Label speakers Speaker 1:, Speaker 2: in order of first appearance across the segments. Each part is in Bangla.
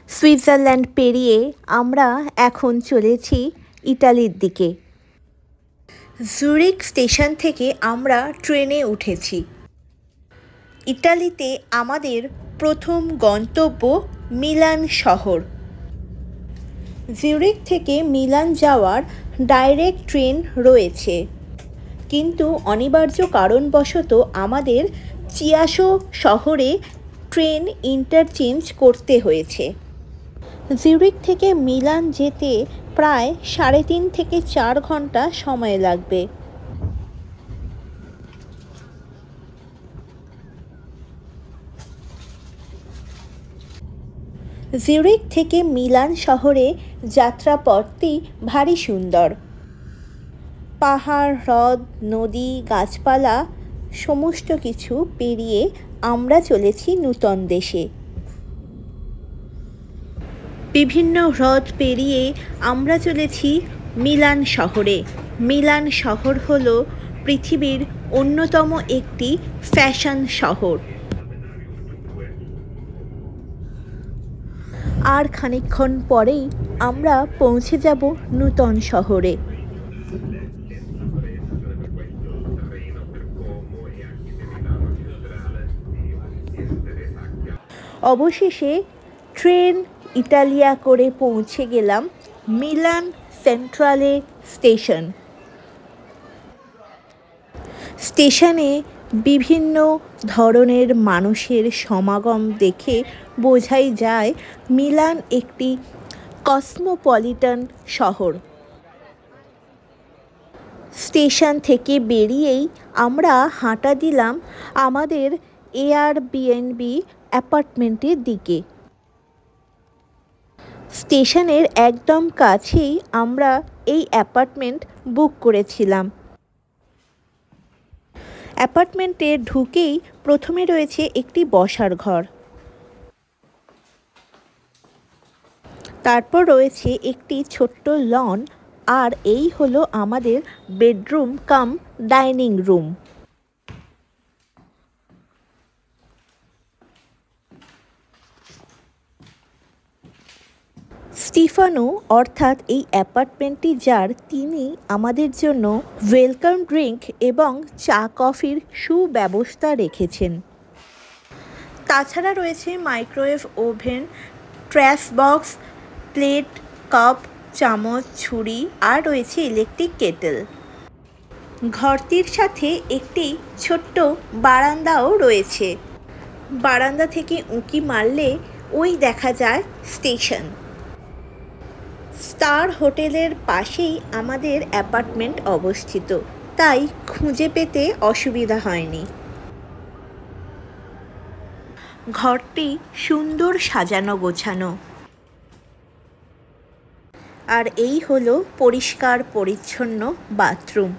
Speaker 1: সুইজারল্যান্ড পেরিয়ে আমরা এখন চলেছি ইটালির দিকে। জুরিখ স্টেশন থেকে আমরা ট্রেনে উঠেছি। ইটালিতে আমাদের প্রথম গন্তব্য মিলান শহর। জুরিখ থেকে মিলান যাওয়ার ডাইরেক্ট ট্রেন রয়েছে, কিন্তু অনিবার্য কারণবশত আমাদের চিয়াসো শহরে ট্রেন ইন্টারচেঞ্জ করতে হয়েছে। জুরিখ থেকে মিলান যেতে প্রায় 3.5 থেকে 4 ঘন্টা সময় লাগবে। জুরিখ থেকে মিলান শহরে যাত্রাপথটি ভারী সুন্দর। পাহাড়, হ্রদ, নদী, গাছপালা সমস্ত কিছু পেরিয়ে আমরা চলেছি নূতন দেশে। বিভিন্ন হ্রদ পেরিয়ে আমরা চলেছি মিলান শহরে। মিলান শহর হলো পৃথিবীর অন্যতম একটি ফ্যাশন শহর। আর খানিকক্ষণ পরেই আমরা পৌঁছে যাব নূতন শহরে। অবশেষে ট্রেন ইটালিয়া করে পৌঁছে গেলাম মিলান সেন্ট্রালে স্টেশন। স্টেশনে বিভিন্ন ধরনের মানুষের সমাগম দেখে বোঝাই যায় মিলান একটি কসমোপলিটন শহর। স্টেশন থেকে বেরিয়েই আমরা হাঁটা দিলাম আমাদের এয়ারবিএনবি অ্যাপার্টমেন্টের দিকে। স্টেশনের একদম কাছেই আমরা এই অ্যাপার্টমেন্ট বুক করেছিলাম। অ্যাপার্টমেন্টে ঢুকেই প্রথমে রয়েছে একটি বসার ঘর, তারপর রয়েছে একটি ছোট্ট লন, আর এই হলো আমাদের bedroom cum dining room. Stefano অর্থাৎ এই অ্যাপার্টমেন্টটি যার, তিনি আমাদের জন্য ওয়েলকাম ড্রিঙ্ক এবং চা কফির সুব্যবস্থা রেখেছেন। তাছাড়া রয়েছে microwave oven, trash box, plate, cup, চামচ, ছুরি, আর রয়েছে ইলেকট্রিক কেটেল। ঘরটির সাথে একটি ছোট্ট বারান্দাও রয়েছে। বারান্দা থেকে উঁকি মারলে ওই দেখা যায় স্টেশন। স্টার হোটেলের পাশেই আমাদের অ্যাপার্টমেন্ট অবস্থিত, তাই খুঁজে পেতে অসুবিধা হয়নি। ঘরটি সুন্দর সাজানো গোছানো, আর এই হলো পরিষ্কার পরিচ্ছন্ন বাথরুম।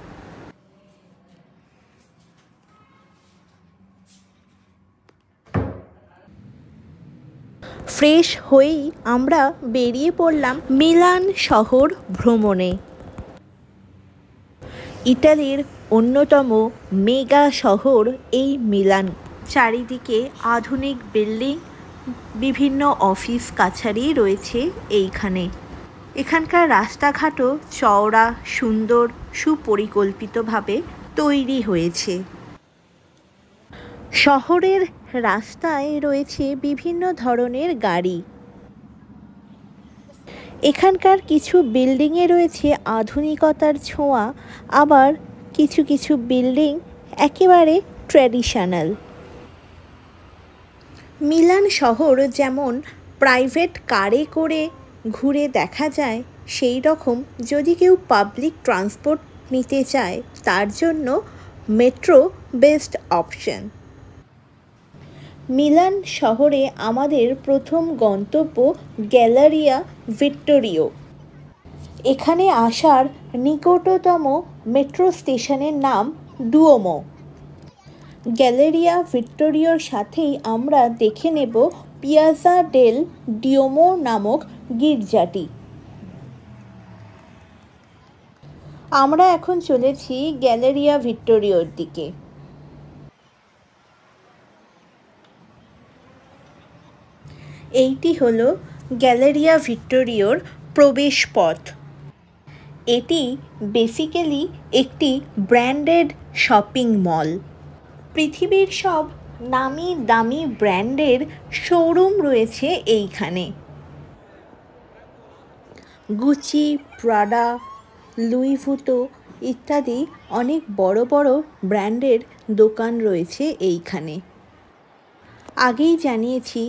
Speaker 1: ফ্রেশ হয়েই আমরা বেরিয়ে পড়লাম মিলান শহর ভ্রমণে। ইটালির অন্যতম মেগা শহর এই মিলান। চারিদিকে আধুনিক বিল্ডিং, বিভিন্ন অফিস কাছারি রয়েছে এইখানে। এখানকার রাস্তাঘাটও চওড়া, সুন্দর, সুপরিকল্পিতভাবে তৈরি হয়েছে। শহরের রাস্তায় রয়েছে বিভিন্ন ধরনের গাড়ি। এখানকার কিছু বিল্ডিংয়ে রয়েছে আধুনিকতার ছোঁয়া, আবার কিছু কিছু বিল্ডিং একেবারে ট্র্যাডিশনাল। মিলান শহর যেমন প্রাইভেট কারে করে ঘুরে দেখা যায়, সেই রকম যদি কেউ পাবলিক ট্রান্সপোর্ট নিতে চায় তার জন্য মেট্রো বেস্ট অপশন। মিলান শহরে আমাদের প্রথম গন্তব্য গ্যালারিয়া ভিট্টোরিও। এখানে আসার নিকটতম মেট্রো স্টেশনের নাম ডুওমো। গ্যালারিয়া ভিট্টোরিওর সাথেই আমরা দেখে নেব পিয়াজা ডেল ডিওমো নামক গির্জাটি। আমরা এখন চলেছি গ্যালারিয়া ভিট্টোরিওর দিকে। এইটি হলো গ্যালেরিয়া ভিক্টোরিওর প্রবেশ পথ। এটি বেসিক্যালি একটি ব্র্যান্ডেড শপিং মল। পৃথিবীর সব নামি দামি ব্র্যান্ডের শোরুম রয়েছে এইখানে। গুচি, প্রাডা, লুই ভুতো ইত্যাদি অনেক বড় বড় ব্র্যান্ডের দোকান রয়েছে এইখানে। আগেই জানিয়েছি,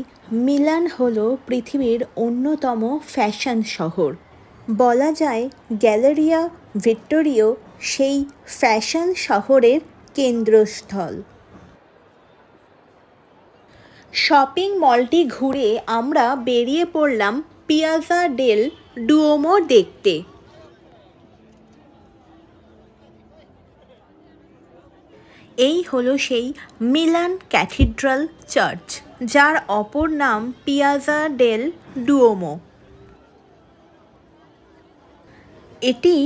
Speaker 1: মিলান হলো পৃথিবীর অন্যতম ফ্যাশন শহর। বলা যায় গ্যালেরিয়া ভিক্টোরিও সেই ফ্যাশন শহরের কেন্দ্রস্থল। শপিং মলটি ঘুরে আমরা বেরিয়ে পড়লাম পিয়াজা ডেল ডুওমো দেখতে। এই হলো সেই মিলান ক্যাথিড্রাল চার্চ, যার অপর নাম পিয়াজা ডেল ডুওমো। এটি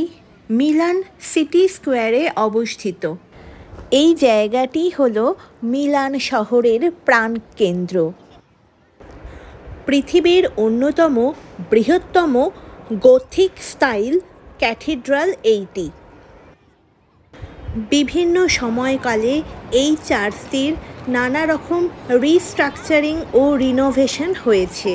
Speaker 1: মিলান সিটি স্কোয়ারে অবস্থিত। এই জায়গাটি হলো মিলান শহরের প্রাণকেন্দ্র। পৃথিবীর অন্যতম বৃহত্তম গথিক স্টাইল ক্যাথিড্রাল এইটি। বিভিন্ন সময়কালে এই চার্চটির নানা রকম রিস্ট্রাকচারিং ও রিনোভেশন হয়েছে।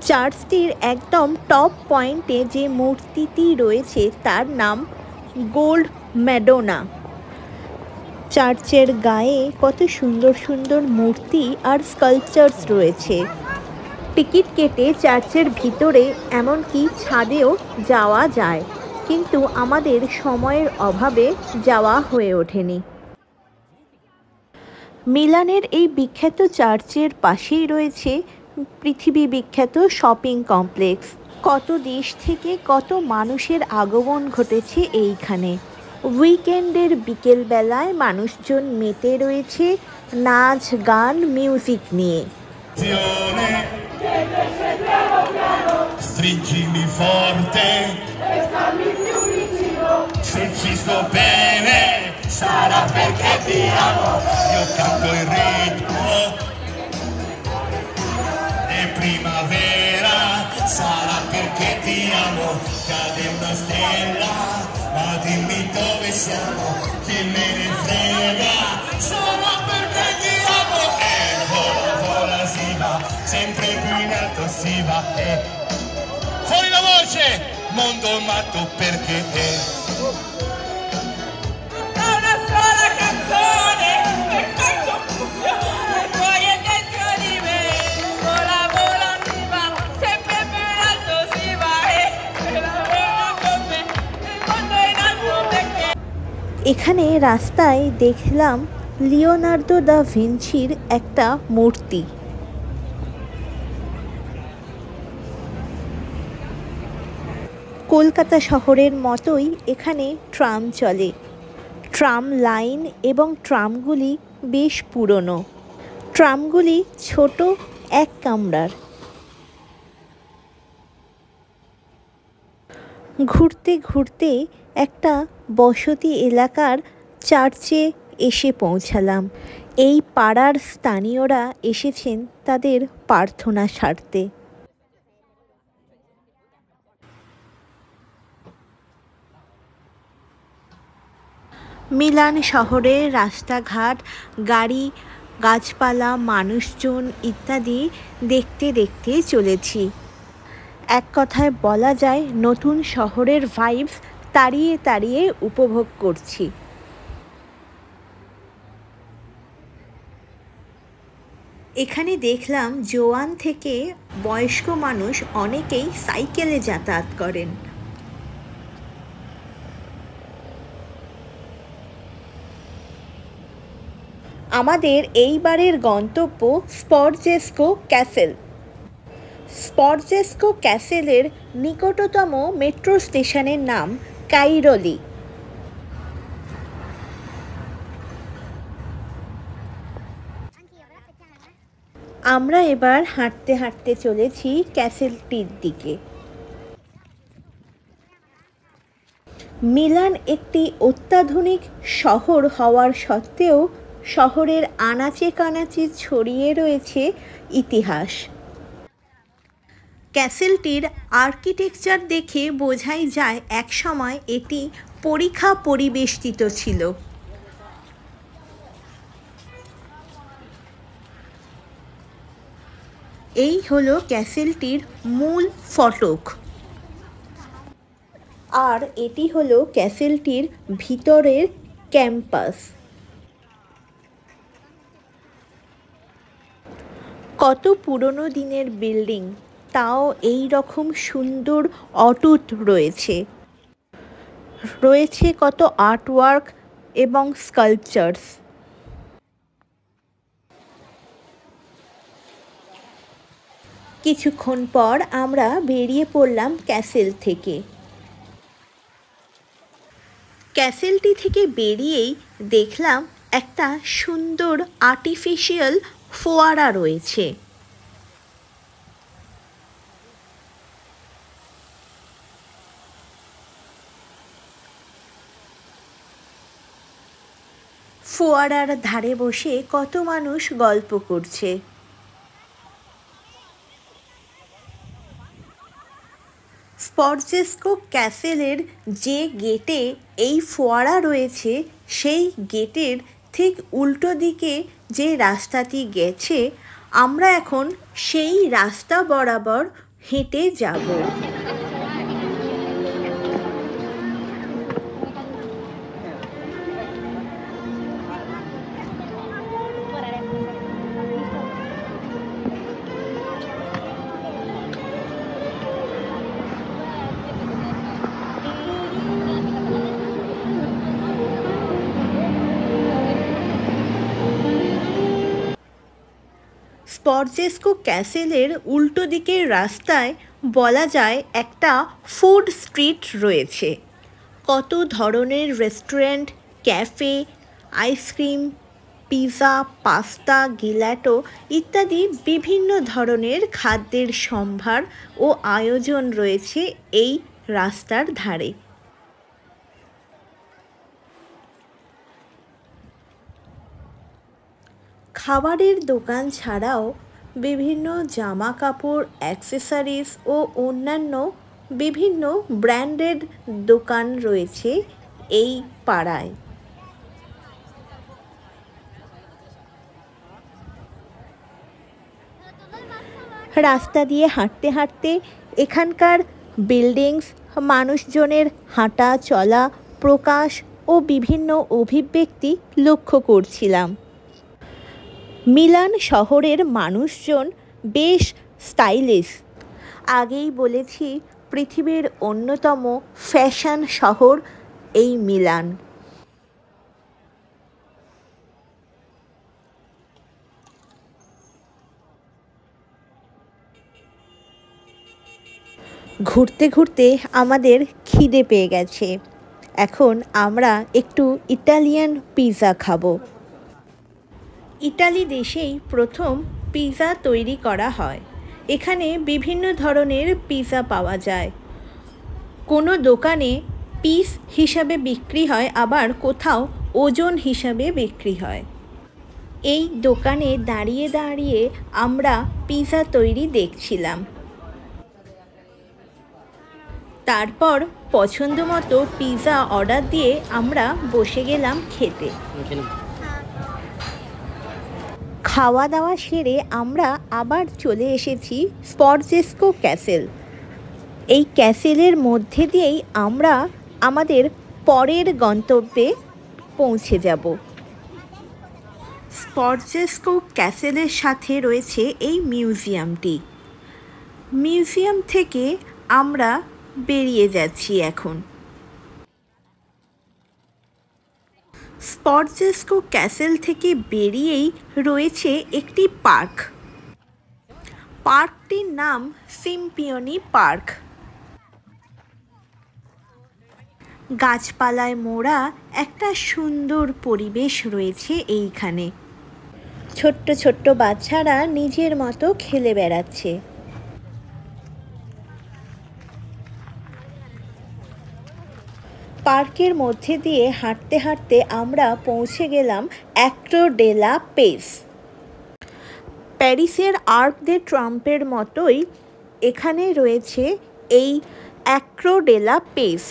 Speaker 1: চার্চটির একদম টপ পয়েন্টে যে মূর্তিটি রয়েছে তার নাম গোল্ড ম্যাডোনা। চার্চের গায়ে কত সুন্দর সুন্দর মূর্তি আর স্কাল্পচার্স রয়েছে। টিকিট কেটে চার্চের ভিতরে এমনকি ছাদেও যাওয়া যায়, কিন্তু আমাদের সময়ের অভাবে যাওয়া হয়ে ওঠেনি। মিলানের এই বিখ্যাত চার্চের পাশেই রয়েছে পৃথিবী বিখ্যাত শপিং কমপ্লেক্স। কত দেশ থেকে কত মানুষের আগমন ঘটেছে এইখানে। উইকেন্ডের বিকেলবেলায় মানুষজন মেতে রয়েছে নাচ, গান, মিউজিক নিয়ে।
Speaker 2: Stringimi forte, se ci sto bene sarà perché ti amo, io canto il ritmo, è primavera, sarà perché ti amo, cade una stella, ma dimmi dove siamo, chi me ne frega, sarà perché ti amo, e vola, vola si va, sempre più in alto si va, fuori la voce, mondo matto perché è una sola canzone che canto e poi è dentro di me, vola, vola si va, sempre più in alto si va, la vola con me, il mondo è in alto perché।
Speaker 1: এখানে রাস্তায় দেখলাম লিওনার্দো দা ভিঞ্চির একটা মূর্তি। কলকাতা শহরের মতোই এখানে ট্রাম চলে। ট্রাম লাইন এবং ট্রামগুলি বেশ পুরনো। ট্রামগুলি ছোট, এক কামরার। ঘুরতে ঘুরতে একটা বসতি এলাকার চার্চে এসে পৌঁছালাম। এই পাড়ার স্থানীয়রা এসেছেন তাদের প্রার্থনা সারতে। মিলান শহরের রাস্তাঘাট, গাড়ি, গাছপালা, মানুষজন ইত্যাদি দেখতে দেখতে চলেছি। এক কথায় বলা যায় নতুন শহরের ভাইবস তাড়িয়ে তাড়িয়ে উপভোগ করছি। এখানে দেখলাম জোয়ান থেকে বয়স্ক মানুষ অনেকেই সাইকেলে যাতায়াত করেন। আমাদের এইবারের গন্তব্য স্পরজেস্কো ক্যাসেল। স্পরজেস্কো ক্যাসেলের নিকটতম মেট্রো স্টেশনের নাম কাইরলি। আমরা এবার হাঁটতে হাঁটতে চলেছি ক্যাসেলটির দিকে। মিলান একটি অত্যাধুনিক শহর হওয়ার সত্ত্বেও শহরের আনাচে কানাচে ছড়িয়ে রয়েছে ইতিহাস। ক্যাসেলটির আর্কিটেকচার দেখে বোঝাই যায় একসময় এটি পরিখা পরিবেষ্টিত ছিল। এই হলো ক্যাসেলটির মূল ফটক, আর এটি হলো ক্যাসেলটির ভিতরের ক্যাম্পাস। কত পুরনো দিনের বিল্ডিং, তাও এই রকম সুন্দর অটুট রয়েছে। রয়েছে কত আর্টওয়ার্ক এবং স্কাল্পচার্স। কিছুক্ষণ পর আমরা বেরিয়ে পড়লাম ক্যাসেল থেকে। ক্যাসেলটি থেকে বেরিয়েই দেখলাম একটা সুন্দর আর্টিফিশিয়াল ফোয়ারা রয়েছে। ফোয়ারার ধারে বসে কত মানুষ গল্প করছে। স্পর্জেস্কো ক্যাসেলের যে গেটে এই ফোয়ারা রয়েছে, সেই গেটের ঠিক উল্টো দিকে যে রাস্তাটি গেছে, আমরা এখন সেই রাস্তা বরাবর হেঁটে যাব। স্পর্জেস্কো ক্যাসেলের উল্টো দিকের রাস্তায় বলা যায় একটা ফুড স্ট্রিট রয়েছে। কত ধরনের restaurant, cafe, ice cream, pizza, pasta, gelato ইত্যাদি বিভিন্ন ধরনের খাদ্যের সম্ভার ও আয়োজন রয়েছে এই রাস্তার ধারে। খাবারের দোকান ছাড়াও বিভিন্ন জামা কাপড়, অ্যাক্সেসরিজ ও অন্যান্য বিভিন্ন ব্র্যান্ডেড দোকান রয়েছে এই পাড়ায়। রাস্তা দিয়ে হাঁটতে হাঁটতে এখানকার বিল্ডিংস, মানুষজনের হাঁটা চলা, প্রকাশ ও বিভিন্ন অভিব্যক্তি লক্ষ্য করছিলাম। মিলান শহরের মানুষজন বেশ স্টাইলিশ। আগেই বলেছি, পৃথিবীর অন্যতম ফ্যাশন শহর এই মিলান। ঘুরতে ঘুরতে আমাদের খিদে পেয়ে গেছে। এখন আমরা একটু ইটালিয়ান পিৎজা খাবো। ইটালি দেশেই প্রথম পিৎজা তৈরি করা হয়। এখানে বিভিন্ন ধরনের পিৎজা পাওয়া যায়। কোনো দোকানে পিস হিসাবে বিক্রি হয়, আবার কোথাও ওজন হিসাবে বিক্রি হয়। এই দোকানে দাঁড়িয়ে দাঁড়িয়ে আমরা পিৎজা তৈরি দেখছিলাম। তারপর পছন্দ মতো পিৎজা অর্ডার দিয়ে আমরা বসে গেলাম খেতে। খাওয়া দাওয়া সেরে আমরা আবার চলে এসেছি স্পর্জেস্কো ক্যাসেল। এই ক্যাসেলের মধ্যে দিয়েই আমরা আমাদের পরের গন্তব্যে পৌঁছে যাব। স্পর্জেস্কো ক্যাসেলের সাথে রয়েছে এই মিউজিয়ামটি। মিউজিয়াম থেকে আমরা বেরিয়ে যাচ্ছি এখন। স্পর্জেস্কো ক্যাসেল থেকে বেরিয়েই রয়েছে একটি পার্ক। পার্কটির নাম সিম্পিওনি পার্ক। গাছপালায় মোড়া একটা সুন্দর পরিবেশ রয়েছে এইখানে। ছোট্ট ছোট্ট বাচ্চারা নিজের মতো খেলে বেড়াচ্ছে। পার্কের মধ্যে দিয়ে হাঁটতে হাঁটতে আমরা পৌঁছে গেলাম অ্যাক্রো ডে লা পেস। প্যারিসের আর্ক দে ট্রাম্পের মতোই এখানে রয়েছে এই অ্যাক্রো ডে লা পেস।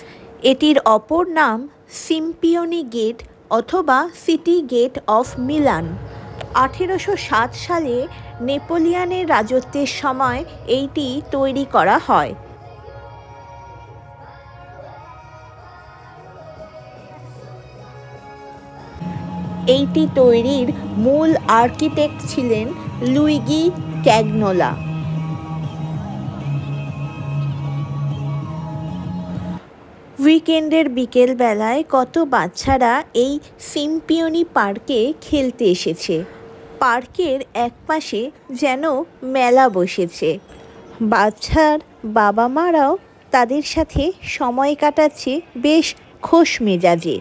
Speaker 1: এটির অপর নাম সিম্পিওনি গেট অথবা সিটি গেট অফ মিলান। 1807 সালে নেপোলিয়নের রাজত্বের সময় এইটি তৈরি করা হয়। এইটি তৈরির মূল আর্কিটেক্ট ছিলেন লুইগি ক্যাগনোলা। উইকেন্ডের বিকেলবেলায় কত বাচ্চারা এই সিম্পিওনি পার্কে খেলতে এসেছে। পার্কের একপাশে যেন মেলা বসেছে। বাচ্চার বাবা মারাও তাদের সাথে সময় কাটাচ্ছে বেশ খোশ মেজাজে।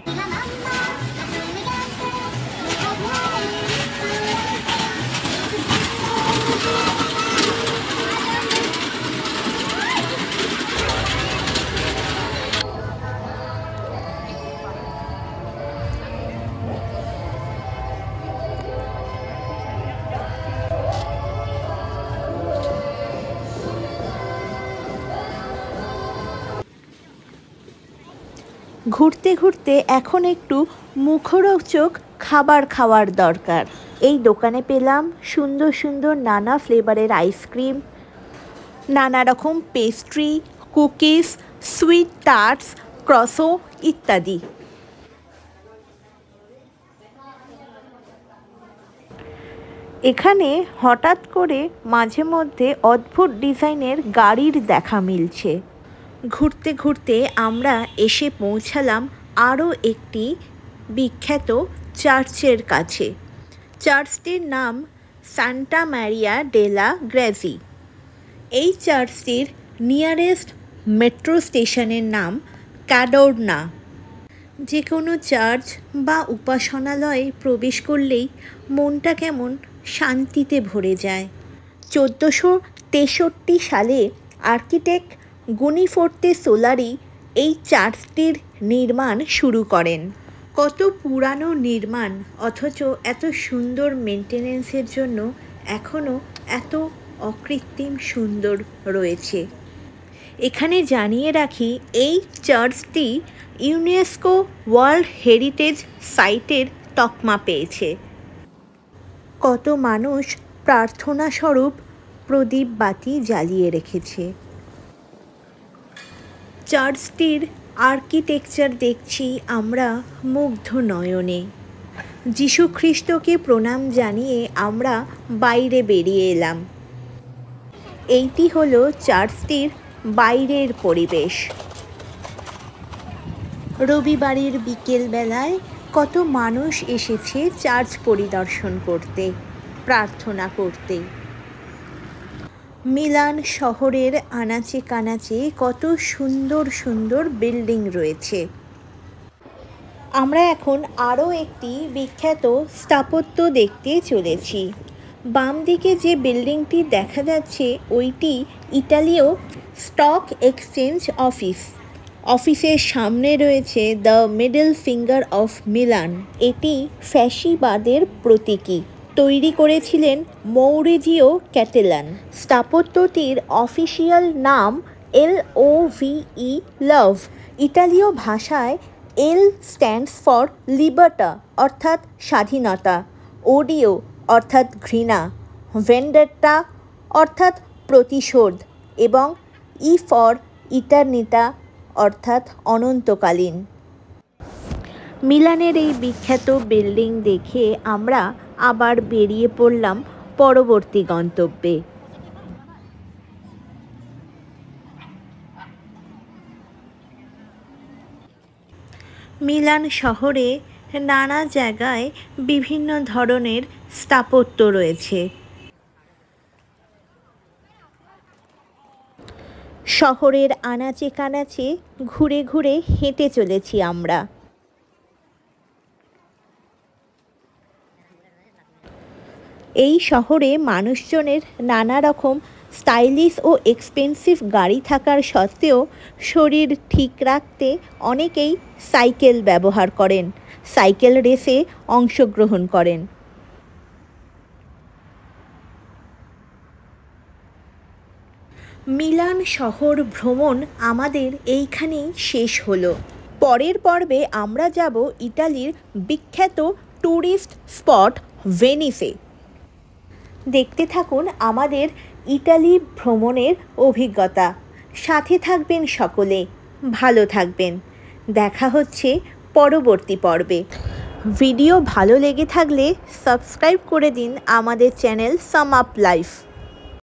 Speaker 1: ঘুরতে ঘুরতে এখন একটু মুখরোচক খাবার খাওয়ার দরকার। এই দোকানে পেলাম সুন্দর সুন্দর নানা ফ্লেভারের আইসক্রিম, নানা রকম পেস্ট্রি, কুকিজ, সুইট টার্টস, ক্রসো ইত্যাদি। এখানে হঠাৎ করে মাঝে মধ্যে অদ্ভুত ডিজাইনের গাড়ির দেখা মিলছে। ঘুরতে ঘুরতে আমরা এসে পৌঁছালাম আরও একটি বিখ্যাত চার্চের কাছে। চার্চটির নাম সান্টা মারিয়া ডে লা গ্রেজি। এই চার্চটির নিয়ারেস্ট মেট্রো স্টেশনের নাম ক্যাডোর্না। যে কোনো চার্চ বা উপাসনালয়ে প্রবেশ করলেই মনটা কেমন শান্তিতে ভরে যায়। 1463 সালে আর্কিটেক্ট গুনিফোর্তে সোলারি এই চার্চটির নির্মাণ শুরু করেন। কত পুরানো নির্মাণ, অথচ এত সুন্দর মেনটেনেন্সের জন্য এখনও এত অকৃত্রিম সুন্দর রয়েছে। এখানে জানিয়ে রাখি, এই চার্চটি ইউনেস্কো ওয়ার্ল্ড হেরিটেজ সাইটের তকমা পেয়েছে। কত মানুষ প্রার্থনা স্বরূপ প্রদীপ বাতি জ্বালিয়ে রেখেছে। চার্চটির আর্কিটেকচার দেখছি আমরা মুগ্ধ নয়নে। যীশু খ্রিস্টকে প্রণাম জানিয়ে আমরা বাইরে বেরিয়ে এলাম। এইটি হলো চার্চটির বাইরের পরিবেশ। রবিবারের বিকেলবেলায় কত মানুষ এসেছে চার্চ পরিদর্শন করতে, প্রার্থনা করতে। মিলান শহরের আনাচে কানাচে কত সুন্দর সুন্দর বিল্ডিং রয়েছে। আমরা এখন আরও একটি বিখ্যাত স্থাপত্য দেখতে চলেছি। বাম দিকে যে বিল্ডিংটি দেখা যাচ্ছে ওইটি ইতালীয় স্টক এক্সচেঞ্জ অফিস। অফিসের সামনে রয়েছে the middle finger of Milan. এটি ফ্যাসিবাদের প্রতীকী। তৈরি করেছিলেন মৌরিজিও ক্যাটেলান। স্থাপত্যটির অফিসিয়াল নাম LOVE লাভ। ইতালীয় ভাষায় এল স্ট্যান্ডস ফর লিবার্টা অর্থাৎ স্বাধীনতা, ওডিও অর্থাৎ ঘৃণা, ভেন্ডেট্টা অর্থাৎ প্রতিশোধ এবং ই ফর ইটার্নিটা অর্থাৎ অনন্তকালীন। মিলানের এই বিখ্যাত বিল্ডিং দেখে আমরা আবার বেরিয়ে পড়লাম পরবর্তী গন্তব্যে। মিলান শহরে নানা জায়গায় বিভিন্ন ধরনের স্থাপত্য রয়েছে। শহরের আনাচে কানাচে ঘুরে ঘুরে হেঁটে চলেছি আমরা। এই শহরে মানুষজনের নানা রকম স্টাইলিশ ও এক্সপেন্সিভ গাড়ি থাকার সত্ত্বেও শরীর ঠিক রাখতে অনেকেই সাইকেল ব্যবহার করেন, সাইকেল রেসে অংশগ্রহণ করেন। মিলান শহর ভ্রমণ আমাদের এইখানেই শেষ হলো। পরের পর্বে আমরা যাব ইতালির বিখ্যাত ট্যুরিস্ট স্পট ভেনিসে। দেখতে থাকুন আমাদের ইতালি ভ্রমণের অভিজ্ঞতা। সাথে থাকবেন সকলে, ভালো থাকবেন। দেখা হচ্ছে পরবর্তী পর্বে। ভিডিও ভালো লেগে থাকলে সাবস্ক্রাইব করে দিন আমাদের চ্যানেল সাম আপ লাইফ।